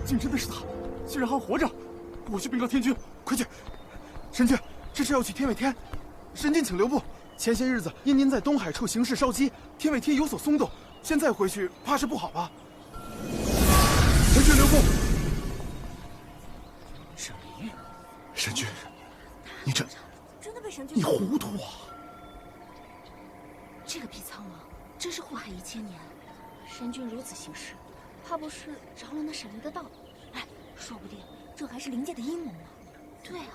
竟真的是他，竟然还活着！我去禀告天君，快去！神君，这是要去天外天，神君请留步。前些日子因您在东海处行事稍激，天外天有所松动，现在回去怕是不好吧？神君留步。沈离，神君，你这真的被神君……你糊涂啊！这个比苍王真是祸害1000年。神君如此行事，怕不是着了那沈离的道？哎，说不定这还是灵界的阴谋呢。对啊。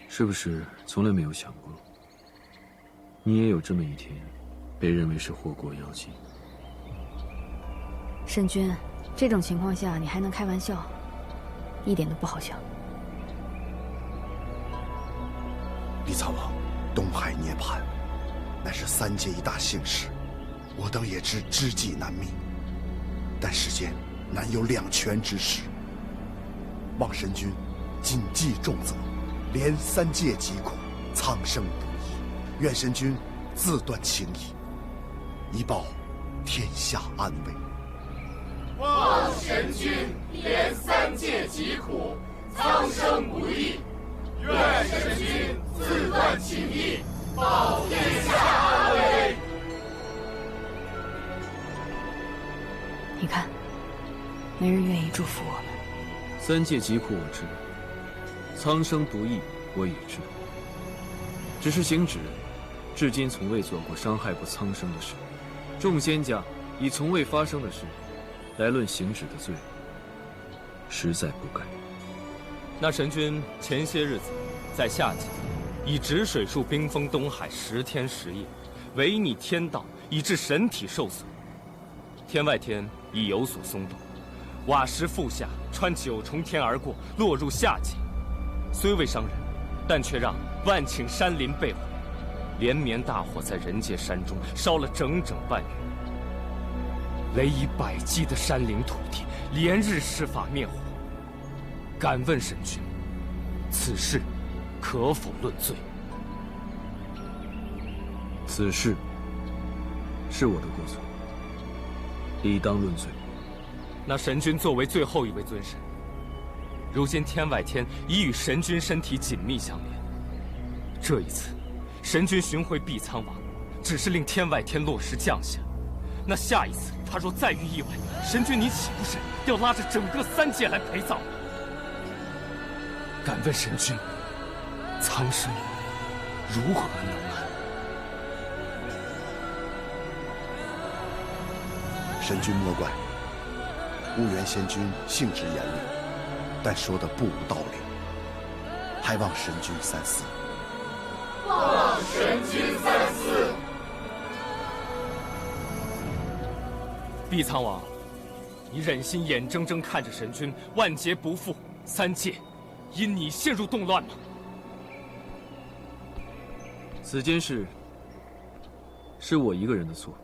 是不是从来没有想过，你也有这么一天，被认为是祸国妖精？沈君，这种情况下你还能开玩笑，一点都不好笑。李苍王，东海涅槃，乃是3界一大幸事，我等也知之计难觅，但世间难有两全之时。望神君谨记重责，连3界疾苦，苍生不易。愿神君自断情谊，以报天下安危。望神君连3界疾苦，苍生不易。愿神君自断情谊，报天下安危。你看，没人愿意祝福我们。3界疾苦我知，苍生不易我也知，只是行止至今从未做过伤害过苍生的事，众仙家以从未发生的事来论行止的罪，实在不该。那神君前些日子在夏季以止水术冰封东海10天10夜，违逆天道，以致神体受损。天外天已有所松动，瓦石覆下，穿9重天而过，落入夏界。虽未伤人，但却让万顷山林被毁，连绵大火在人界山中烧了整整半月。雷以100击的山林土地，连日施法灭火。敢问神君，此事可否论罪？此事是我的过错，理当论罪。那神君作为最后一位尊神，如今天外天已与神君身体紧密相连。这一次，神君寻回碧苍王，只是令天外天落石降下。那下一次，他若再遇意外，神君你岂不是要拉着整个3界来陪葬？敢问神君，苍生如何能安？神君莫怪，乌元仙君性直言厉，但说的不无道理，还望神君三思。望神君三思。碧苍王，你忍心眼睁睁看着神君万劫不复，3界因你陷入动乱吗？此件事是我一个人的错，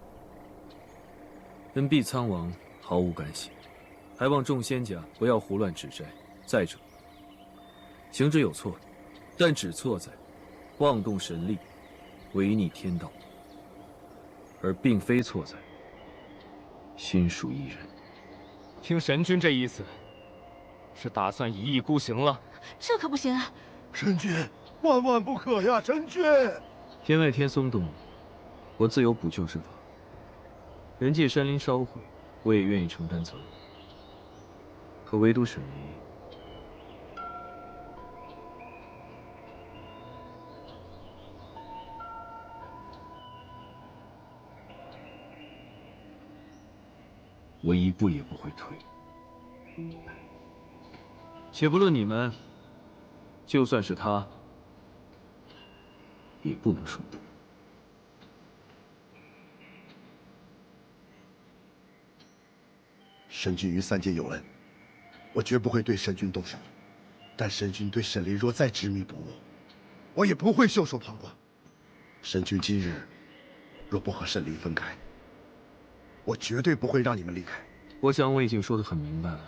跟碧苍王毫无干系，还望众仙家不要胡乱指摘。再者，行者有错，但只错在妄动神力，违逆天道，而并非错在心术一人。听神君这意思，是打算一意孤行了？这可不行啊！神君，万万不可呀！神君，天外天松动，我自有补救之法。人界山林烧毁，我也愿意承担责任。可唯独沈离，我一步也不会退。且不论你们，就算是他，也不能说不。神君与3界有恩，我绝不会对神君动手。但神君对沈离若再执迷不悟，我也不会袖手旁观。神君今日若不和沈离分开，我绝对不会让你们离开。我想我已经说得很明白了，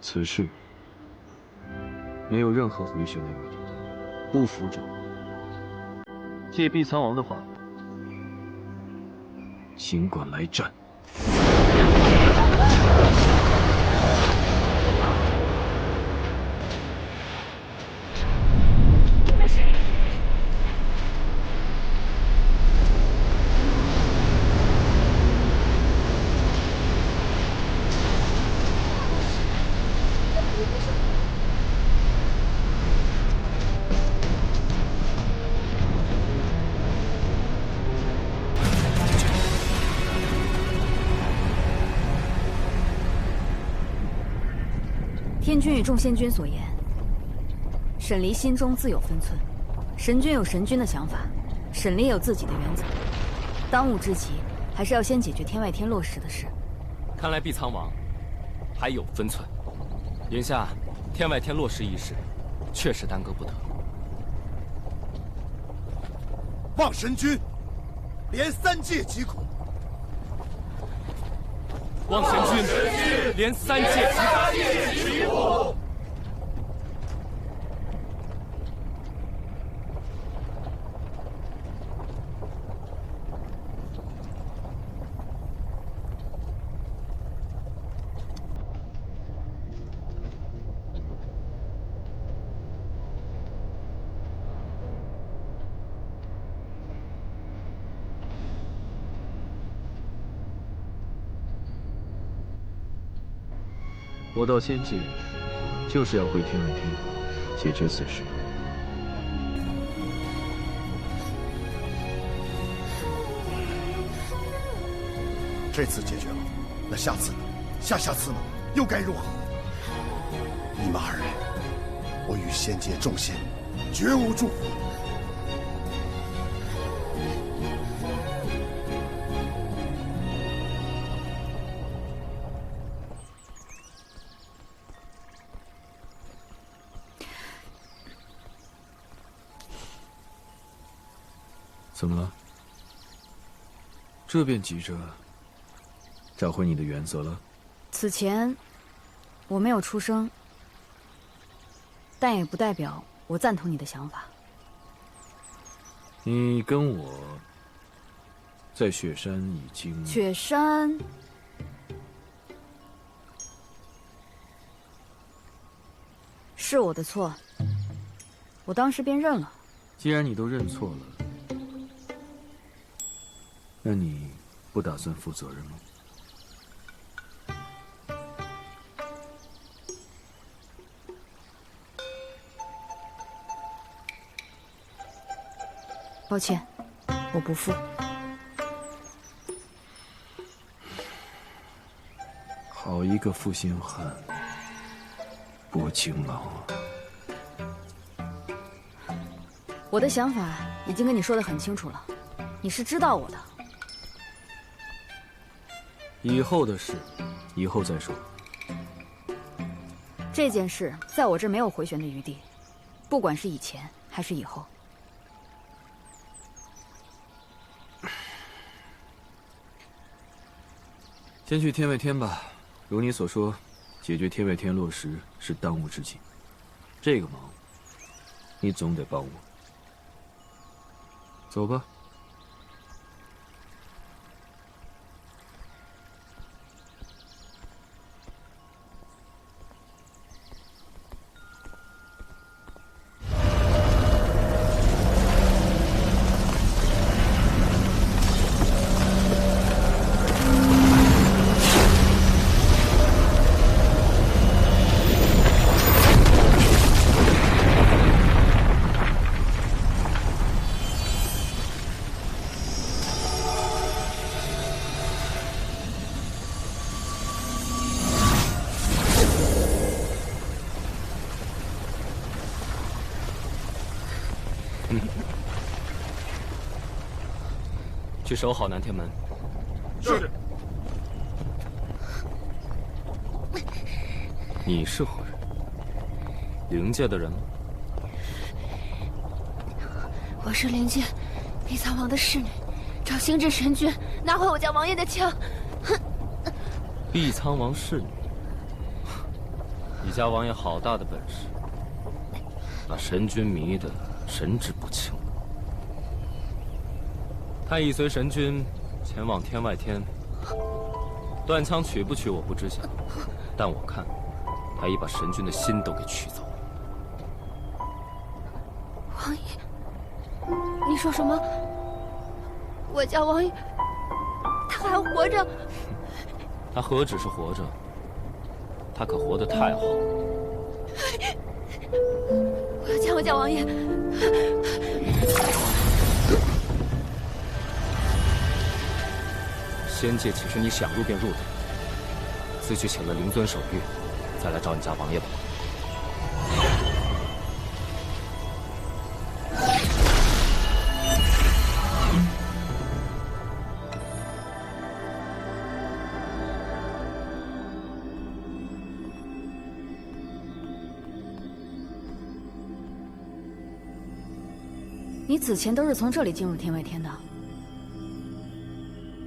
此事没有任何回旋的余地。不服者，借碧苍王的话，尽管来战。天君与众仙君所言，沈离心中自有分寸。神君有神君的想法，沈离也有自己的原则。当务之急，还是要先解决天外天落实的事。看来碧苍王还有分寸。眼下天外天落实一事，确实耽搁不得。望神君连3界疾苦。望神君连3界疾苦。我到仙界，就是要回天外天，解决此事。这次解决了，那下次呢？下下次呢？又该如何？你们2人，我与仙界众仙绝无祝福。怎么了？这便急着找回你的原则了？此前我没有出声，但也不代表我赞同你的想法。你跟我在雪山已经……雪山是我的错，我当时便认了。既然你都认错了，那你不打算负责任吗？抱歉，我不负。好一个负心汉，薄情郎啊！我的想法已经跟你说得很清楚了，你是知道我的。以后的事，以后再说。这件事在我这儿没有回旋的余地，不管是以前还是以后。先去天外天吧，如你所说，解决天外天落实是当务之急。这个忙，你总得帮我。走吧。去守好南天门。是。你是何人？灵界的人吗？我是灵界碧苍王的侍女，找星至神君拿回我家王爷的枪。碧苍王侍女，你家王爷好大的本事，把神君迷得神志不清。太乙随神君前往天外天，段枪取不取我不知晓，但我看他已把神君的心都给取走了。王爷，你说什么？我家王爷，他还活着？他何止是活着，他可活得太好了。我要见我家王爷。仙界岂是你想入便入的？自去请了灵尊守御，再来找你家王爷吧。你此前都是从这里进入天外天的？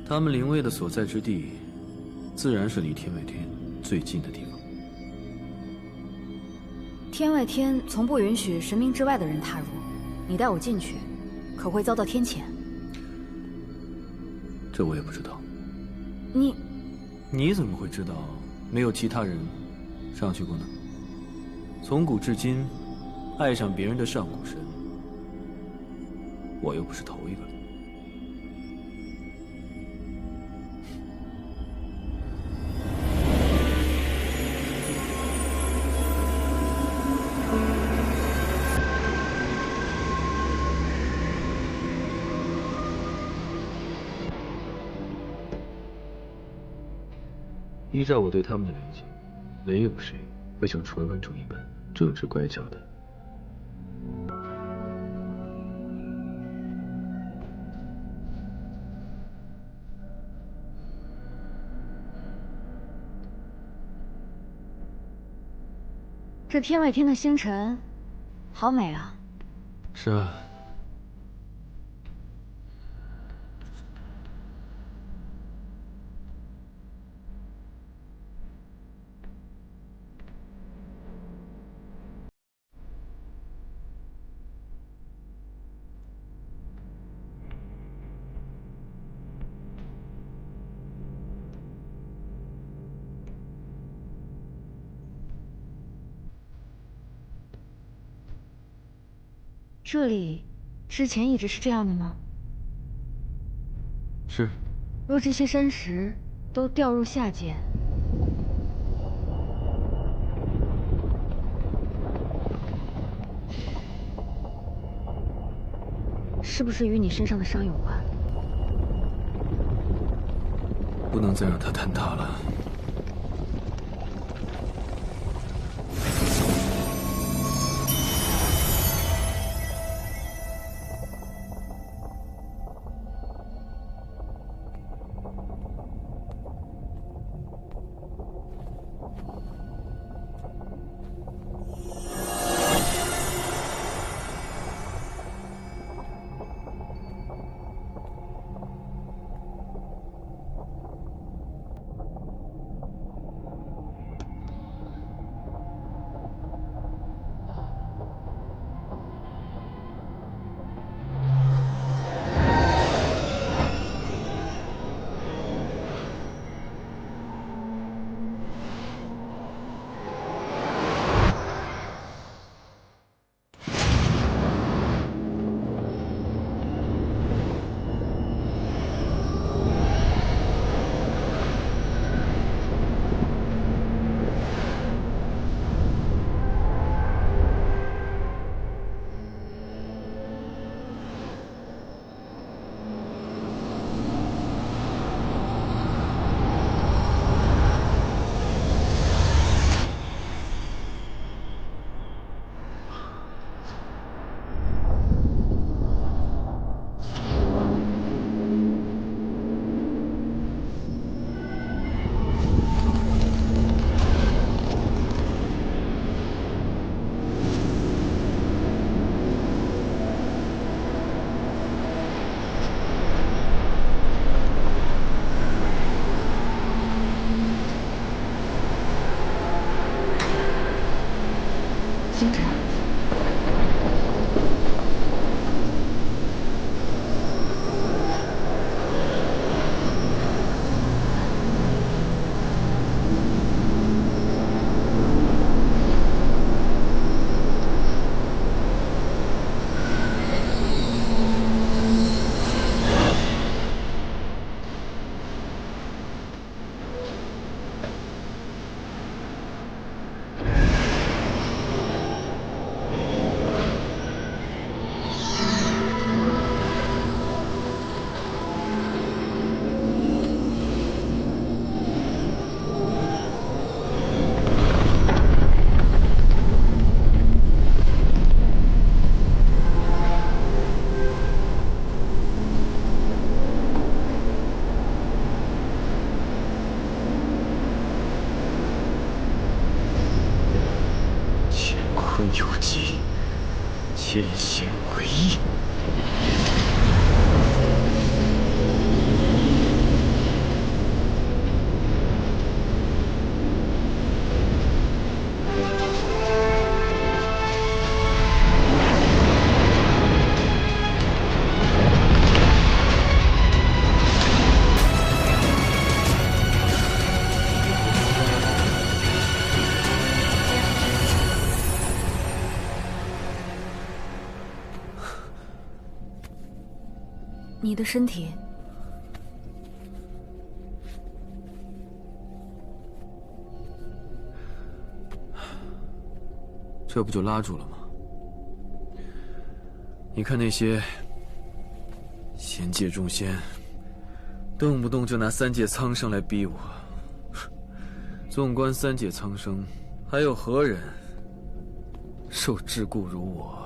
他们灵位的所在之地，自然是离天外天最近的地方。天外天从不允许神明之外的人踏入，你带我进去，可会遭到天谴？这我也不知道。你怎么会知道没有其他人上去过呢？从古至今，爱上别人的上古神，我又不是头一个。依照我对他们的了解，没有谁会像传闻中一般正直乖巧的。这天外天的星辰，好美啊！是啊。这里之前一直是这样的吗？是。若这些山石都掉入下界，是不是与你身上的伤有关？不能再让它坍塌了。千仙归一。你的身体，这不就拉住了吗？你看那些仙界众仙，动不动就拿三界苍生来逼我。纵观三界苍生，还有何人受桎梏如我？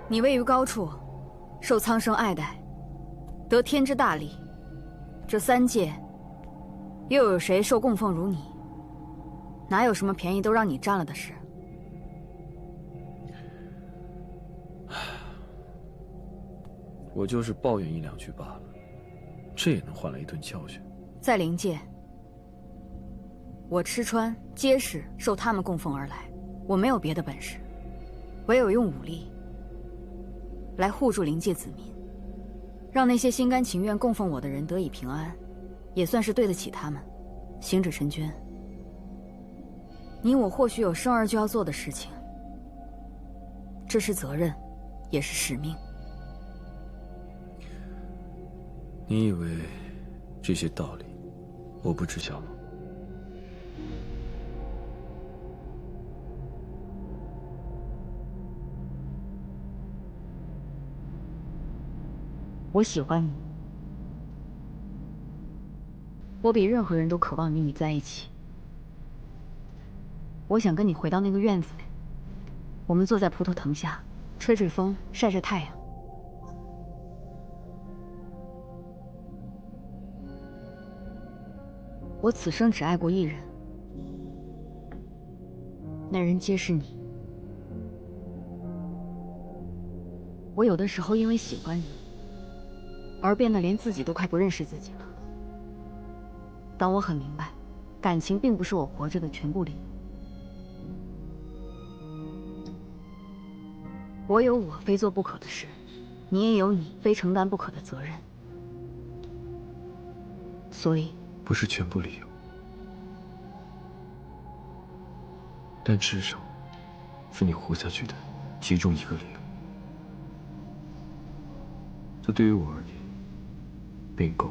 你位于高处，受苍生爱戴，得天之大利。这三界，又有谁受供奉如你？哪有什么便宜都让你占了的事？我就是抱怨一两句罢了，这也能换来一顿教训。在灵界，我吃穿皆是受他们供奉而来，我没有别的本事，唯有用武力来护住灵界子民，让那些心甘情愿供奉我的人得以平安，也算是对得起他们。行者神君，你我或许有生而就要做的事情，这是责任，也是使命。你以为这些道理我不知晓吗？我喜欢你，我比任何人都渴望与你在一起。我想跟你回到那个院子里，我们坐在葡萄藤下，吹吹风，晒晒太阳。我此生只爱过一人，那人皆是你。我有的时候因为喜欢你，而变得连自己都快不认识自己了。当我很明白，感情并不是我活着的全部理由。我有我非做不可的事，你也有你非承担不可的责任。所以，不是全部理由，但至少是你活下去的其中一个理由。这对于我而言，并够。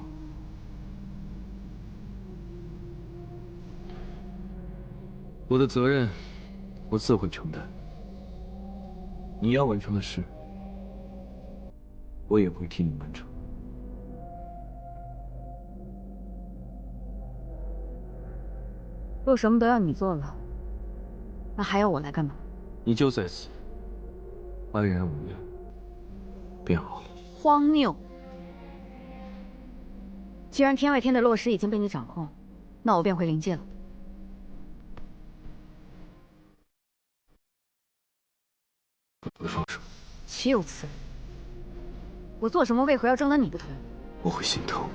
我的责任，我自会承担。你要完成的事，我也会替你完成。若什么都要你做了，那还要我来干嘛？你就在此安然无恙便好。荒谬！既然天外天的落实已经被你掌控，那我便回灵界了。不会放手。岂有此理！我做什么为何要征得你的同意？我会心疼。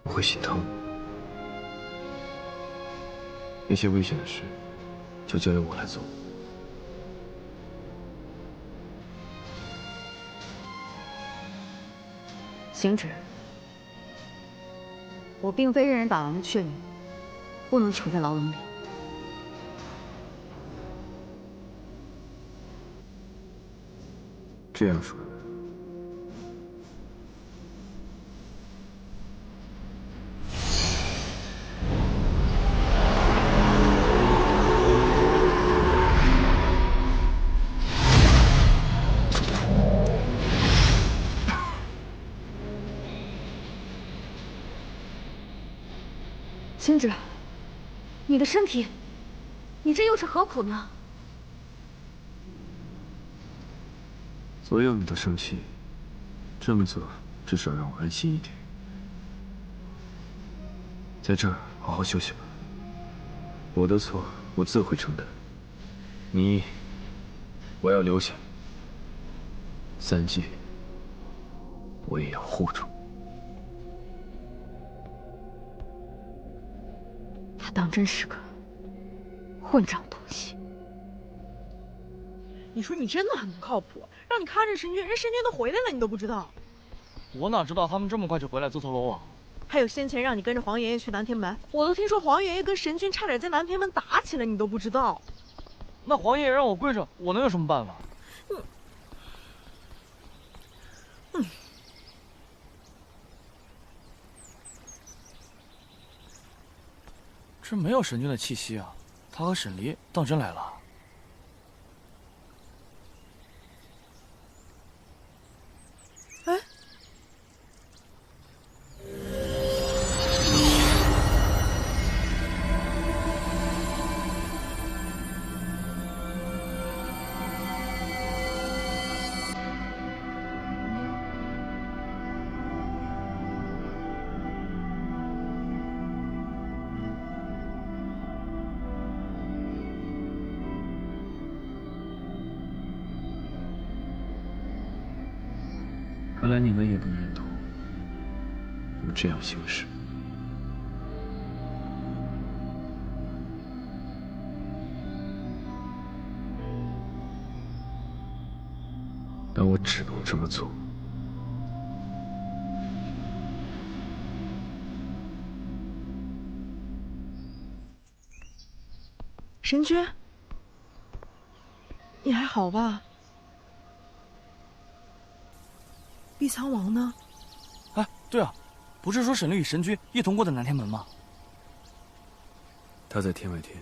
我会心疼。那些危险的事，就交由我来做。行止，我并非任人打完的雀女，不能囚在牢笼里。这样说，星芷，你的身体你这又是何苦呢？所有你都生气，这么做至少让我安心一点。在这儿好好休息吧，我的错我自会承担。你，我要留下。3界，我也要护住。他当真是个混账东西。你说你真的很不靠谱，让你看着神君，人神君都回来了，你都不知道。我哪知道他们这么快就回来自投罗网？还有先前让你跟着黄爷爷去南天门，我都听说黄爷爷跟神君差点在南天门打起来，你都不知道。那黄爷爷让我跪着，我能有什么办法？这没有神君的气息啊！他和沈离当真来了？哎，看来你们也不认同我这样行事。但我只能这么做。神君，你还好吧？碧苍王呢？哎，对啊，不是说沈离与神君一同过的南天门吗？他在天外天。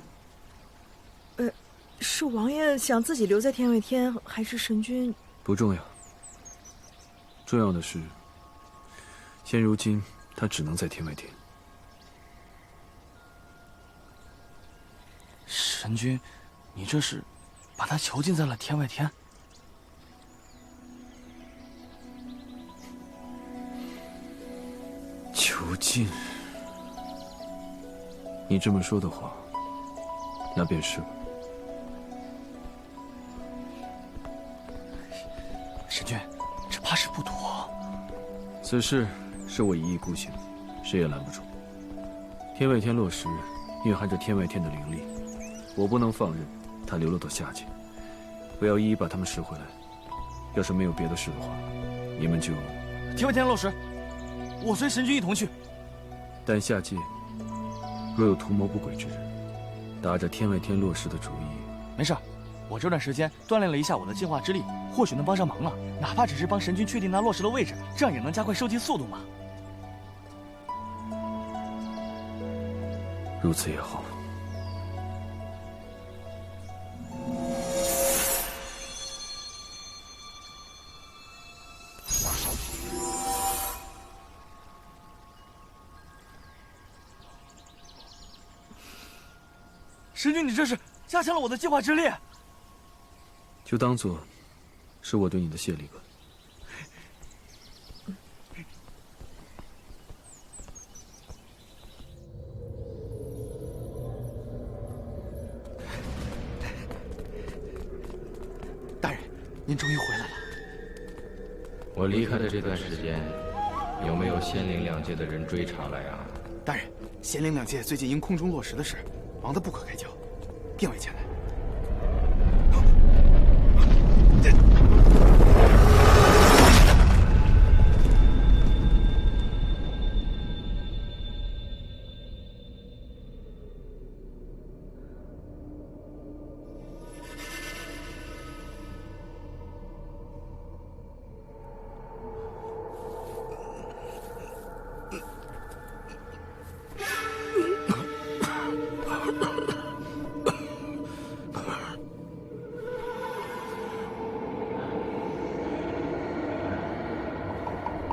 是王爷想自己留在天外天，还是神君？不重要，重要的是，现如今他只能在天外天。神君，你这是把他囚禁在了天外天？囚禁？你这么说的话，那便是吧。神君，这怕是不妥。此事是我一意孤行，谁也拦不住。天外天落石蕴含着天外天的灵力，我不能放任他流落到下界。我要一一把他们拾回来。要是没有别的事的话，你们就……天外天落石，我随神君一同去。但下界若有图谋不轨之人，打着天外天落石的主意，没事，我这段时间锻炼了一下我的进化之力，或许能帮上忙啊。哪怕只是帮神君确定那落石的位置，这样也能加快收集速度嘛。如此也好。神君，你这是加强了我的进化之力，就当做是我对你的谢礼吧。大人，您终于回来了。我离开的这段时间，有没有仙灵两界的人追查来啊？大人，仙灵两界最近因空中落石的事，忙得不可开交，并未前来。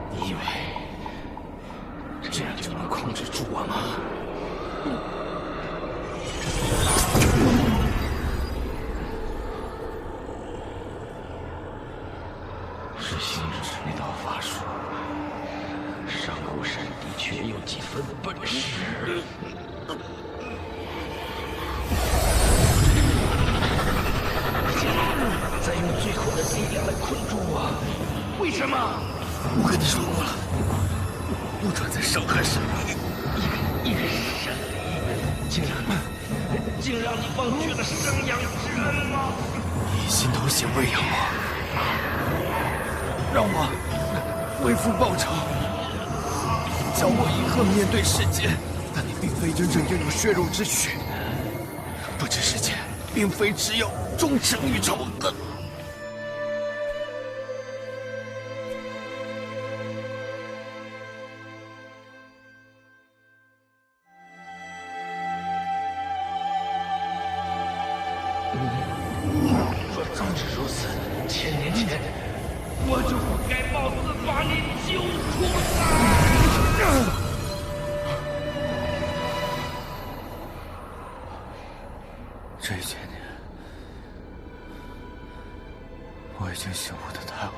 你以为这样就能控制住我吗？是星矢那套法术，上古神的确有几分本事。再用最后的力量来困住我，为什么？我跟你说过了，不准再伤害神力。一个神力，竟让你忘却了生养之恩吗？你心头血喂养我，让我为父报仇，教我以后面对世界。但你并非真正拥有血肉之躯，不知世间并非只有忠诚与仇恨。若早知如此，1000年前我就不该冒死把你救出来。这些年，我已经醒悟的太晚了。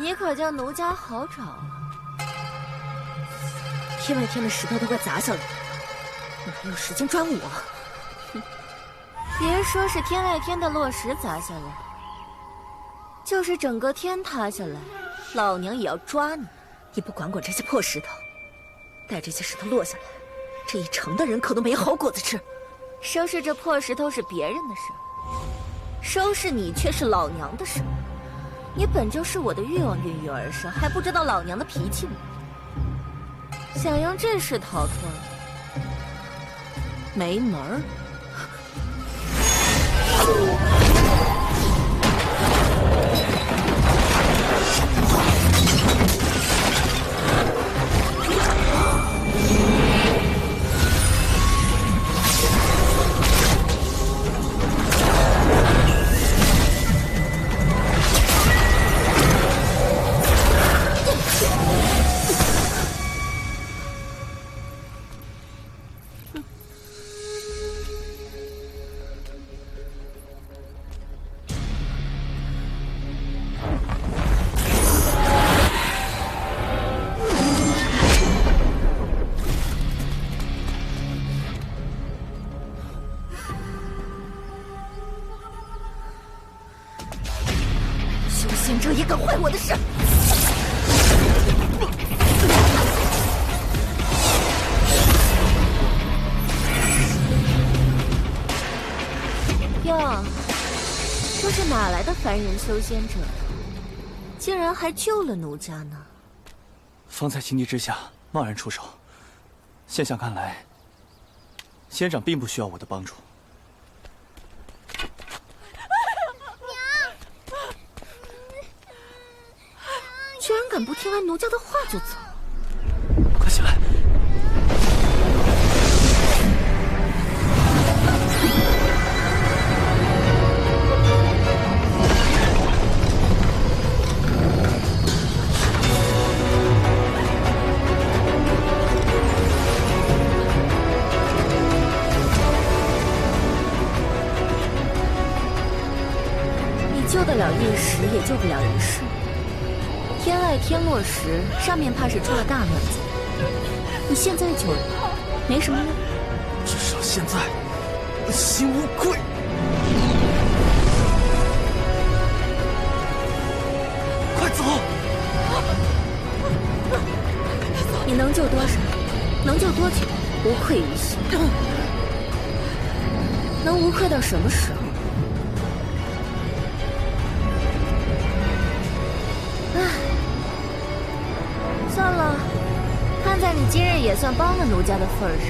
你可叫奴家好找啊！天外天的石头都快砸下来了，你还有时间抓我？哼！别说是天外天的落石砸下来，就是整个天塌下来，老娘也要抓你！你不管管这些破石头，待这些石头落下来，这一城的人可都没好果子吃。收拾这破石头是别人的事，收拾你却是老娘的事。你本就是我的欲望孕育而生，还不知道老娘的脾气吗？想用这事逃脱，没门儿！修仙者也敢坏我的事！哟，这是哪来的凡人修仙者？竟然还救了奴家呢！方才情急之下贸然出手，现象看来，仙长并不需要我的帮助。居然敢不听完奴家的话就走！快起来！你救得了一时，也救不了一世。天外天落石，上面怕是出了大乱子。你现在救人，没什么用。至少现在，我心无愧。快走！你能救多少？能救多久？无愧于心。能无愧到什么时候？算了，看在你今日也算帮了奴家的份上。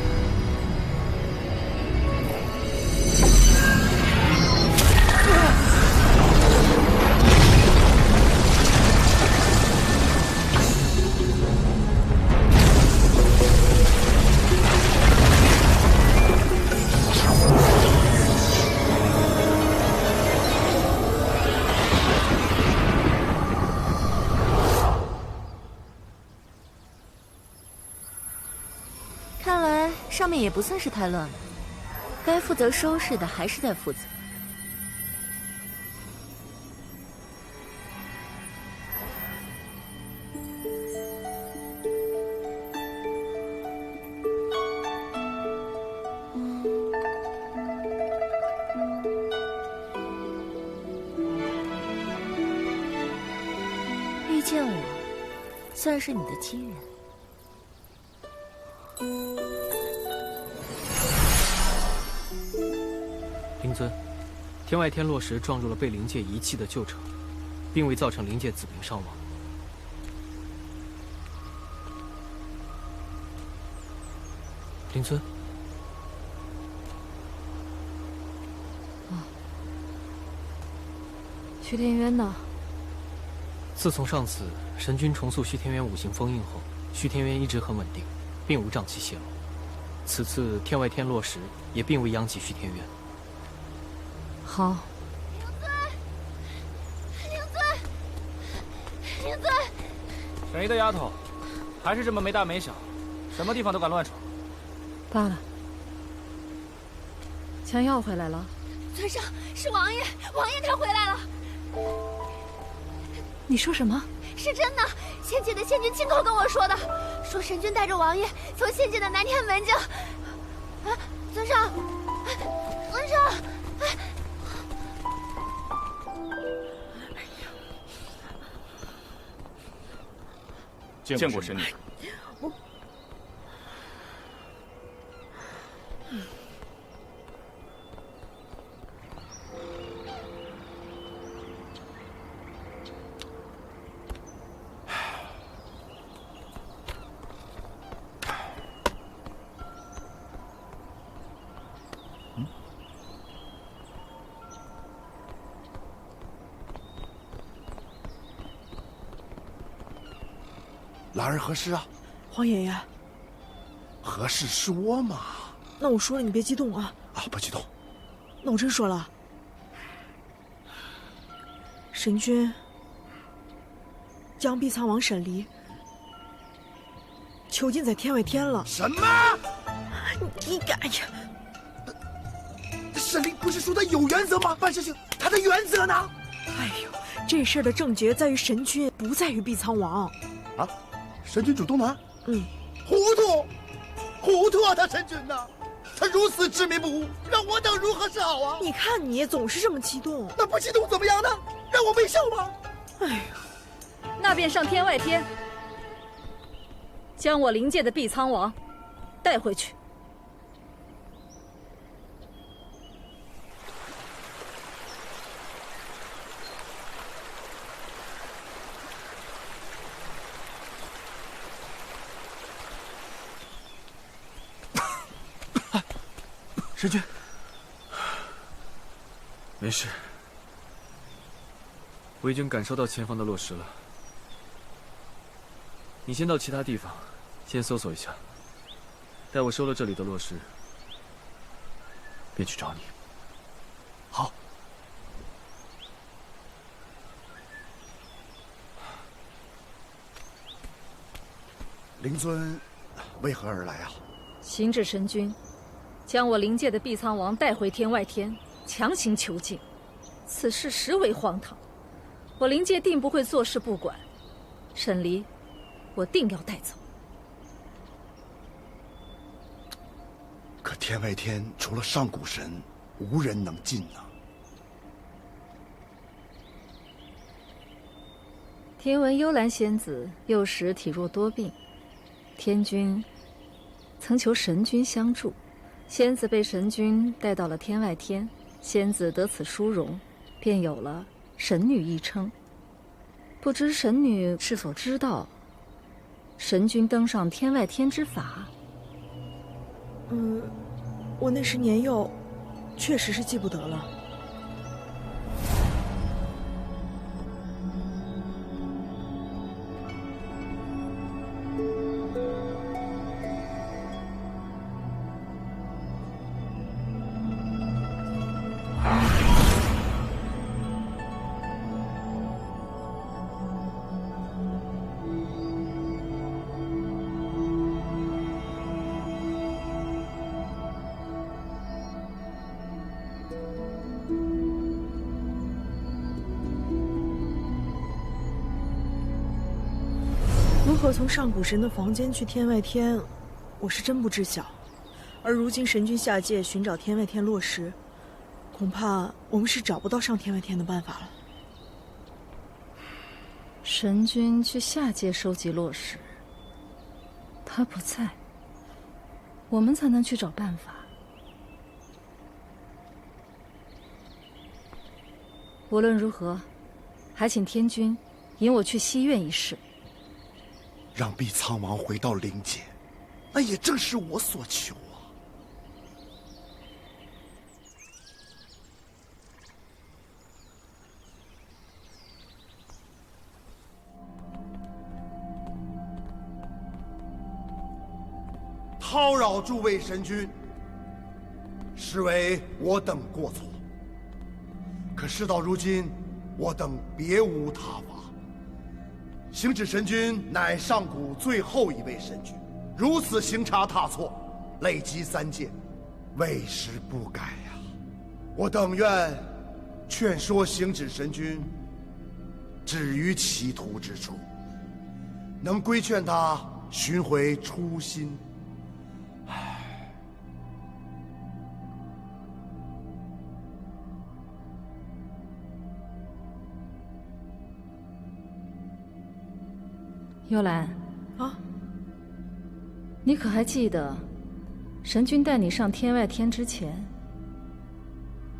看来上面也不算是太乱了，该负责收拾的还是在负责。遇见我，算是你的机缘。灵尊，天外天落石撞入了被灵界遗弃的旧城，并未造成灵界子民伤亡。灵尊，徐天渊呢？自从上次神君重塑虚天渊五行封印后，虚天渊一直很稳定，并无瘴气泄露。此次天外天落石也并未殃及虚天渊。好。灵尊，沈姨的丫头，还是这么没大没小，什么地方都敢乱闯。罢了。强耀回来了。尊上，是王爷，王爷他回来了。你说什么？是真的，仙界的仙君亲口跟我说的，说神君带着王爷从仙界的南天门境。啊，尊上，尊上。见过神女。兰儿何事啊？黄爷爷，何事说嘛？那我说了，你别激动啊。啊，不激动。那我真说了，神君将碧苍王沈离囚禁在天外天了。什么？你哎呀！沈离不是说他有原则吗？办事情他的原则呢？哎呦，这事儿的症结在于神君，不在于碧苍王。啊？神君主动呢？糊涂啊！他神君呐，他如此执迷不悟，让我等如何是好啊？你看你总是这么激动，那不激动怎么样呢？让我微笑吗？哎呀，那便上天外天，将我灵界的碧苍王带回去。神君，没事，我已经感受到前方的落石了。你先到其他地方，先搜索一下。待我收了这里的落石，便去找你。好。灵尊为何而来啊？行至神君，将我灵界的碧苍王带回天外天，强行囚禁，此事实为荒唐。我灵界定不会坐视不管，沈离，我定要带走。可天外天除了上古神，无人能进啊。听闻幽兰仙子幼时体弱多病，天君曾求神君相助，仙子被神君带到了天外天，仙子得此殊荣，便有了神女一称。不知神女是否知道神君登上天外天之法？我那时年幼，确实是记不得了。何从上古神的房间去天外天，我是真不知晓。而如今神君下界寻找天外天落石，恐怕我们是找不到上天外天的办法了。神君去下界收集落石，他不在，我们才能去找办法。无论如何，还请天君引我去西苑一试。让碧苍王回到灵界，那也正是我所求啊。叨扰诸位神君，实为我等过错。可事到如今，我等别无他法。星矢神君乃上古最后一位神君，如此行差踏错，累积3界，为时不改呀！我等愿劝说星矢神君止于歧途之处，能规劝他寻回初心。幽兰，啊，你可还记得，神君带你上天外天之前，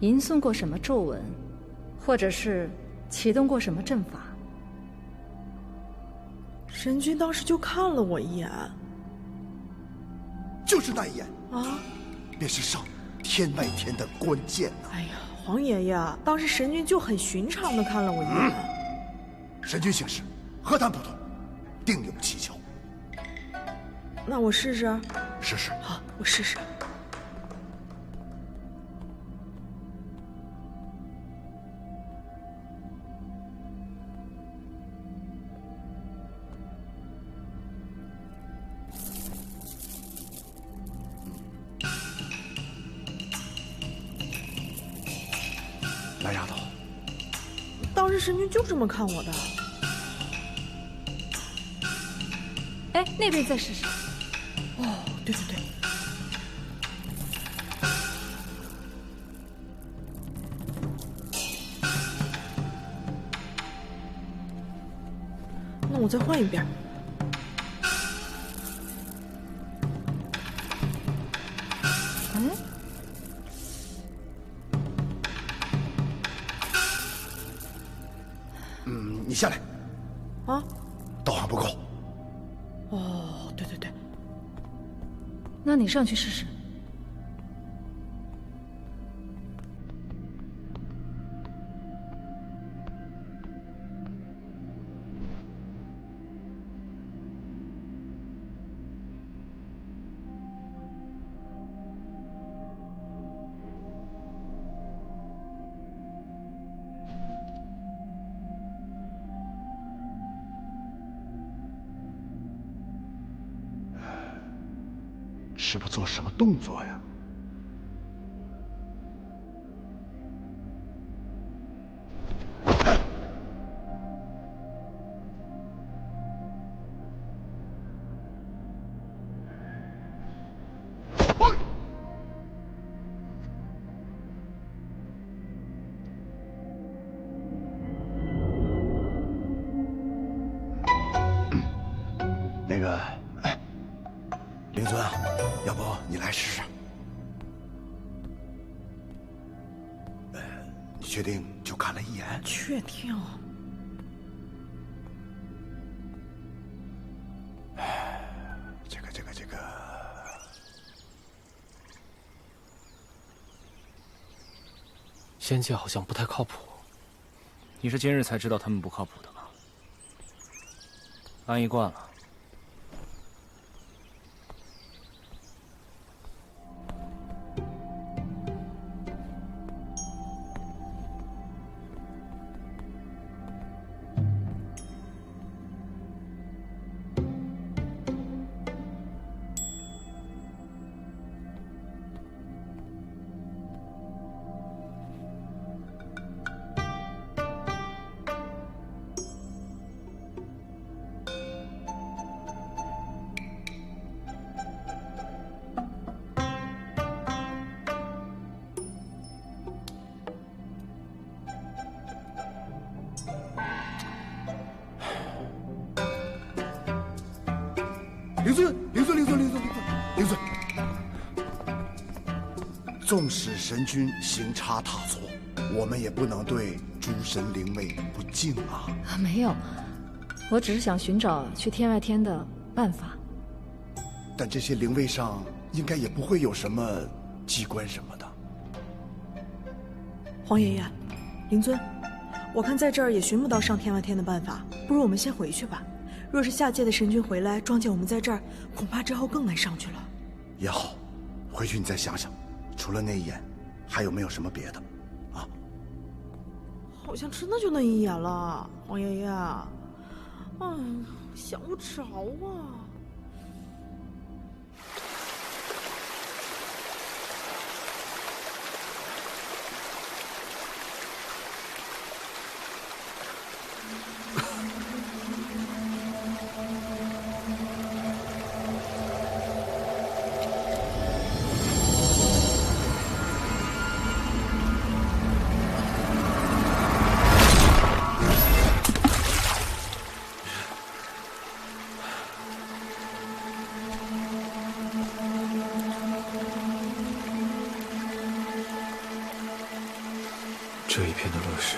吟诵过什么咒文，或者是启动过什么阵法？神君当时就看了我一眼，就是那一眼啊，便是上天外天的关键呐！哎呀，皇爷爷，当时神君就很寻常的看了我一眼。神君行事何谈普通，定有蹊跷。那我试试。试试。好，我试试。来，丫头。当时神君就这么看我的。哎，那边再试试。哦，对对对。那我再换一遍。你下来。啊？道行不够。哦，对对对。那你上去试试。是不做什么动作呀？那个，灵尊啊，要不你来试试？你确定就看了一眼？确定。这个，仙界好像不太靠谱。你是今日才知道他们不靠谱的吗？安逸惯了。灵尊，灵尊，灵尊，灵尊，灵尊。纵使神君行差踏错，我们也不能对诸神灵位不敬啊！没有，我只是想寻找去天外天的办法。但这些灵位上应该也不会有什么机关什么的。皇爷爷，灵尊，我看在这儿也寻不到上天外天的办法，不如我们先回去吧。若是下界的神君回来撞见我们在这儿，恐怕之后更难上去了。也好，回去你再想想，除了那一眼，还有没有什么别的？啊？好像真的就那一眼了，皇爷爷。想不着啊。这一片的落石，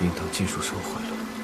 应当尽数收回了。